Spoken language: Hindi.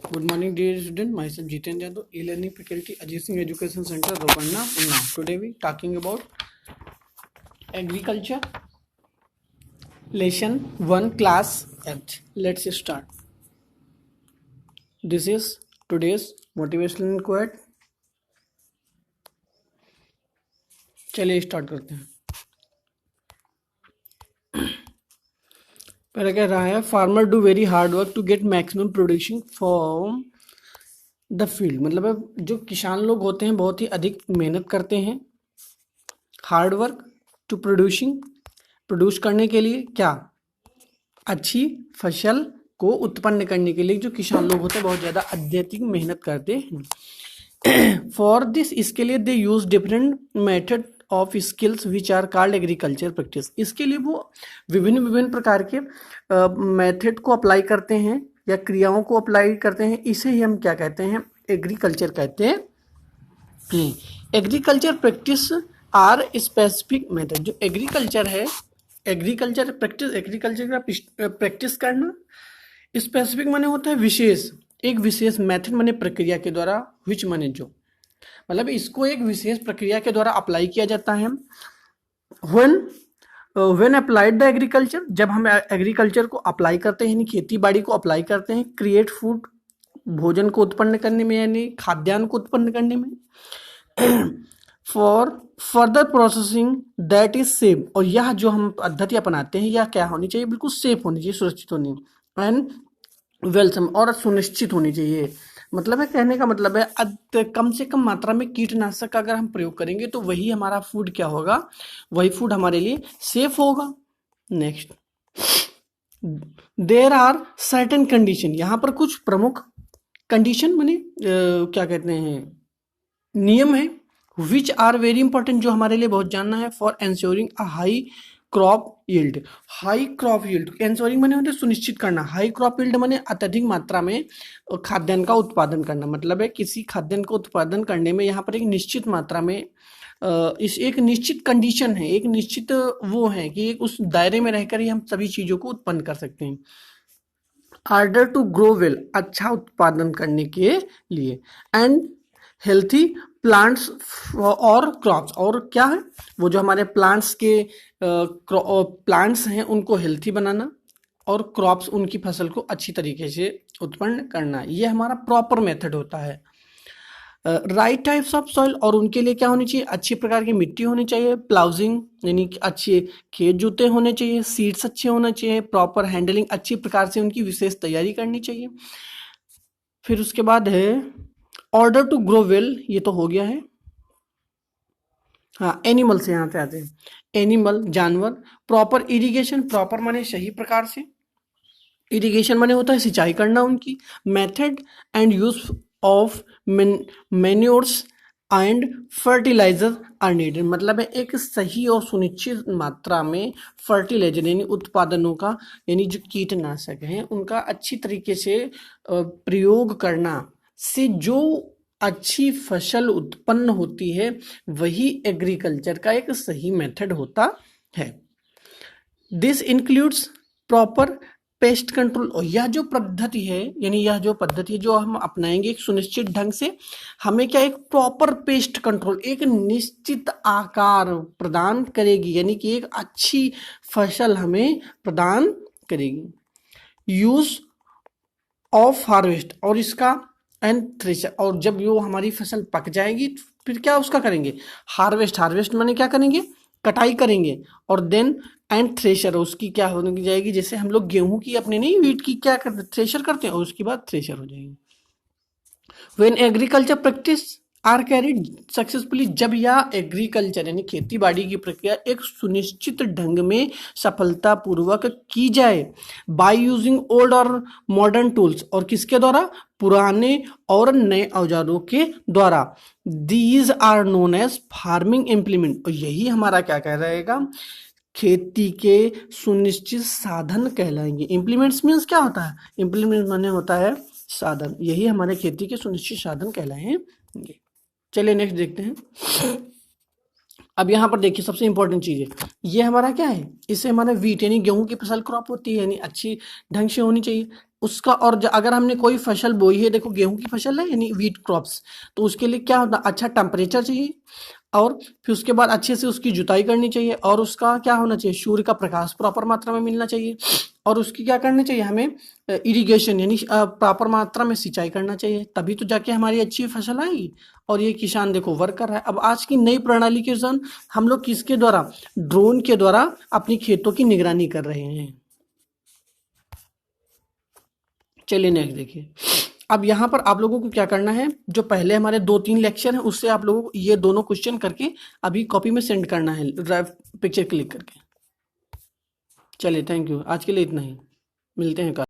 Good morning, dear student. Myself Jiten Jadhav, e-learning faculty, Ajit Singh Education Center, Ropanna, Unnao. Today we talking about agriculture, lesson 1, class H. Let's start. This is today's motivational quote. चलिए स्टार्ट करते हैं. पहले कह रहा है farmer do very hard work to get maximum production from the field. मतलब जो किसान लोग होते हैं बहुत ही अधिक मेहनत करते हैं. हार्ड वर्क टू प्रोड्यूस करने के लिए क्या, अच्छी फसल को उत्पन्न करने के लिए जो किसान लोग होते हैं बहुत ज़्यादा अत्यधिक मेहनत करते हैं. फॉर दिस, इसके लिए they use different method of skills which are called agriculture practice. इसके लिए वो विभिन्न प्रकार के मेथड को अप्लाई करते हैं या क्रियाओं को अप्लाई करते हैं. इसे ही हम क्या कहते हैं, एग्रीकल्चर कहते हैं. Agriculture practice are specific method. जो एग्रीकल्चर है, एग्रीकल्चर का प्रैक्टिस करना. स्पेसिफिक माने होता है विशेष, एक विशेष मेथड माने प्रक्रिया के द्वारा, विच माने जो, मतलब इसको एक विशेष प्रक्रिया के द्वारा अप्लाई किया जाता है. व्हेन अप्लाइड द एग्रीकल्चर, जब हम एग्रीकल्चर को अप्लाई करते हैं यानी खेती बाड़ी को अप्लाई करते हैं. क्रिएट फूड, भोजन को उत्पन्न करने में यानी खाद्यान्न को उत्पन्न करने में. For further processing that is safe, और यह जो हम पद्धति अपनाते हैं यह क्या होनी चाहिए, बिल्कुल सेफ होनी चाहिए, सुरक्षित होनी, एंड वेलसम, और सुनिश्चित होनी चाहिए. मतलब है, कहने का मतलब है कम से कम मात्रा में कीटनाशक अगर हम प्रयोग करेंगे तो वही हमारा फूड क्या होगा, वही फूड हमारे लिए सेफ होगा. Next, there are certain condition. यहाँ पर कुछ प्रमुख कंडीशन माने क्या कहते हैं, नियम है. विच आर वेरी इंपॉर्टेंट, जो हमारे लिए बहुत जानना है. For ensuring a high crop yield. High crop yield, ensuring माने होते सुनिश्चित करना. हाई क्रॉप यील्ड माने अत्यधिक मात्रा में खाद्यान्न का उत्पादन करना. मतलब है किसी खाद्यान्न को उत्पादन करने में यहाँ पर एक निश्चित मात्रा में इस एक निश्चित कंडीशन है, एक निश्चित वो है कि उस दायरे में रहकर ही हम सभी चीज़ों को उत्पन्न कर सकते हैं. आर्डर टू ग्रो वेल, अच्छा उत्पादन करने के लिए. एंड हेल्थी प्लांट्स और क्रॉप्स, और क्या है वो जो हमारे प्लांट्स के प्लांट्स हैं उनको हेल्थी बनाना, और क्रॉप्स उनकी फसल को अच्छी तरीके से उत्पन्न करना. ये हमारा प्रॉपर मेथड होता है. राइट टाइप्स ऑफ सॉइल, और उनके लिए क्या होनी चाहिए, अच्छी प्रकार की मिट्टी होनी चाहिए. प्लाउजिंग यानी कि अच्छे खेत जोते होने चाहिए. सीड्स अच्छे होने चाहिए. प्रॉपर हैंडलिंग, अच्छी प्रकार से उनकी विशेष तैयारी करनी चाहिए. फिर उसके बाद है ऑर्डर टू ग्रो वेल, ये तो हो गया है. हाँ, एनिमल से यहाँ पे आते हैं. एनिमल, जानवर. प्रॉपर इरिगेशन, प्रॉपर माने सही प्रकार से. इरिगेशन माने होता है सिंचाई करना उनकी. Method and use of manures and fertilizer are needed. मतलब है एक सही और सुनिश्चित मात्रा में फर्टिलाइजर यानी उत्पादनों का, यानी जो कीटनाशक हैं उनका अच्छी तरीके से प्रयोग करना से जो अच्छी फसल उत्पन्न होती है वही एग्रीकल्चर का एक सही मेथड होता है. This includes proper pest control. और यह जो पद्धति है, यानी यह जो पद्धति जो हम अपनाएंगे एक सुनिश्चित ढंग से, हमें क्या एक प्रॉपर पेस्ट कंट्रोल, एक निश्चित आकार प्रदान करेगी, यानी कि एक अच्छी फसल हमें प्रदान करेगी. यूज ऑफ हार्वेस्ट, और इसका एंड थ्रेशर, और जब वो हमारी फसल पक जाएगी फिर क्या उसका करेंगे, हार्वेस्ट. हार्वेस्ट माने क्या करेंगे, कटाई करेंगे. और देन एंड थ्रेशर, उसकी क्या होने जाएगी, जैसे हम लोग गेहूं की अपने नहीं व्हीट की क्या करते, थ्रेशर करते हैं, और उसके बाद थ्रेशर हो जाएगी. When agriculture practice are carried successfully, जब यह एग्रीकल्चर यानी खेती बाड़ी की प्रक्रिया एक सुनिश्चित ढंग में सफलतापूर्वक की जाए. बाय यूजिंग ओल्ड और मॉडर्न टूल्स, और किसके द्वारा, पुराने और नए औजारों के द्वारा. These are known as farming implement, और यही हमारा क्या कह रहेगा, खेती के सुनिश्चित साधन कहलाएंगे. इम्प्लीमेंट्स मीन्स क्या होता है, इम्प्लीमेंट माने होता है साधन. यही हमारे खेती के सुनिश्चित साधन कहलाएंगे. चलिए नेक्स्ट देखते हैं. अब यहाँ पर देखिए सबसे इंपॉर्टेंट चीज़ है, ये हमारा क्या है, इससे हमारा वीट यानी गेहूं की फसल क्रॉप होती है, यानी अच्छी ढंग से होनी चाहिए. उसका और अगर हमने कोई फसल बोई है, देखो गेहूं की फसल है यानी व्हीट क्रॉप्स, तो उसके लिए क्या होना, अच्छा टेम्परेचर चाहिए, और फिर उसके बाद अच्छे से उसकी जुताई करनी चाहिए, और उसका क्या होना चाहिए, सूर्य का प्रकाश प्रॉपर मात्रा में मिलना चाहिए, और उसकी क्या करनी चाहिए हमें, इरिगेशन यानी प्रॉपर मात्रा में सिंचाई करना चाहिए, तभी तो जाके हमारी अच्छी फसल आएगी। और ये किसान देखो वर्क कर रहा है। अब आज की नई प्रणाली के अनुसार हम लोग किसके द्वारा, ड्रोन के द्वारा अपनी खेतों की निगरानी कर रहे हैं। चलिए नेक्स्ट देखिए। अब यहाँ पर आप लोगों को क्या करना है, जो पहले हमारे 2-3 लेक्चर हैं उससे आप लोगों को ये दोनों क्वेश्चन करके अभी कॉपी में सेंड करना है, ड्राइव पिक्चर क्लिक करके। चलिए थैंक यू, आज के लिए इतना ही, मिलते हैं कल।